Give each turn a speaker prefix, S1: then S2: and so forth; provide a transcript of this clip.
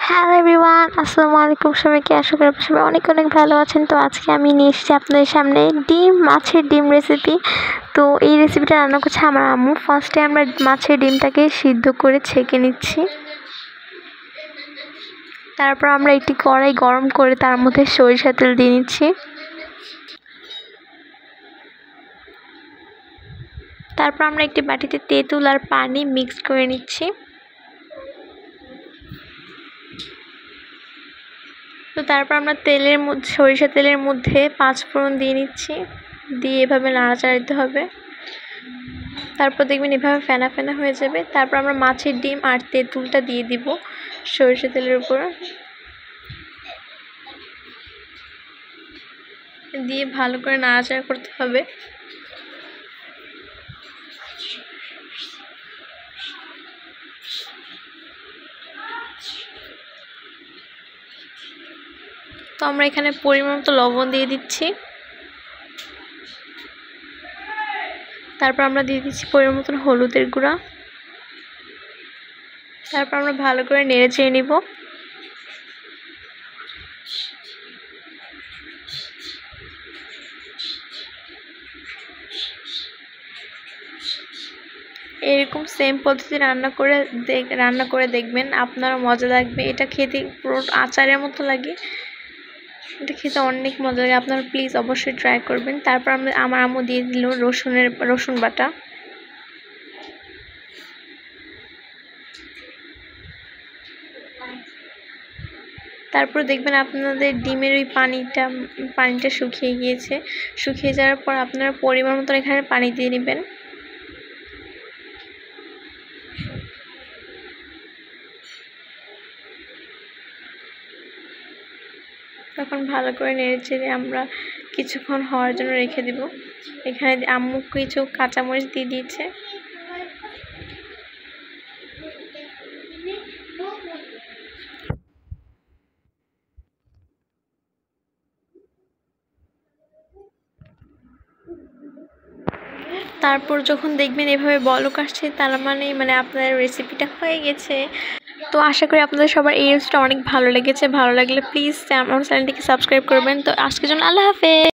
S1: Hello everyone, আসসালামু আলাইকুম। সবাইকে আশা করি আপনারা সবাই অনেক অনেক ভালো আছেন। তো আজকে আমি নিয়ে এসেছি আপনাদের সামনে মাছের ডিম রেসিপি। তো এই রেসিপিটা রান্না করছে আমার আম্মু। ফার্স্টে আমরা মাছের ডিমটাকে সিদ্ধ করে ছেঁকে নিচ্ছি। তারপর আমরা একটি কড়াই গরম করে তার মধ্যে সরিষার তেল দিয়ে নিচ্ছি। তারপর আমরা একটি বাটিতে তেঁতুল আর পানি মিক্স করে নিচ্ছি। তো তারপর আমরা সরিষা তেলের মধ্যে 5 ফোড়ন দিয়ে নিচ্ছি, দিয়ে এভাবে নাড়াচাড়া দিতে হবে। তারপর দেখবেন এভাবে ফেনা ফেনা হয়ে যাবে। তারপর আমরা মাছের ডিম আর তেঁতুলটা দিয়ে দিব সরিষা তেলের উপর, দিয়ে ভালো করে নাড়াচাড়া করতে হবে। তো আমরা এখানে পরিমাণ মতো লবণ দিয়ে দিচ্ছি। তারপর আমরা দিয়ে দিচ্ছি পরিমাণ মতন হলুদের গুঁড়া। তারপর আমরা ভালো করে নেড়ে চেড়ে নিব। এরকম সেম পদ্ধতি রান্না করে দেখবেন, আপনারও মজা লাগবে। এটা খেতে পুরো আচারের মতো লাগে, এটা খেতে অনেক মজা লাগে। আপনারা প্লিজ অবশ্যই ট্রাই করবেন। তারপর আমার আম্মু দিয়ে দিল রসুন বাটা। তারপর দেখবেন আপনাদের ডিমের ওই পানিটা শুকিয়ে গিয়েছে। শুকিয়ে যাওয়ার পর আপনারা পরিমাণ মতো এখানে পানি দিয়ে নেবেন। তখন ভালো করে নেড়ে চেড়ে আমরা কিছুক্ষণ হওয়ার জন্য রেখে দিব। এখানে আম্মু কিছু কাঁচামরিচ দিয়ে দিয়েছে। তারপর যখন দেখবেন এভাবে বলক আসছে, তার মানে আপনার রেসিপিটা হয়ে গেছে। তো আশা করি আপনাদের সবার এই রেসিপিটা অনেক ভালো লেগেছে। ভালো লাগলে প্লিজ আমার চ্যানেলটিকে সাবস্ক্রাইব করবেন। তো আজকের জন্য আল্লাহ হাফেজ।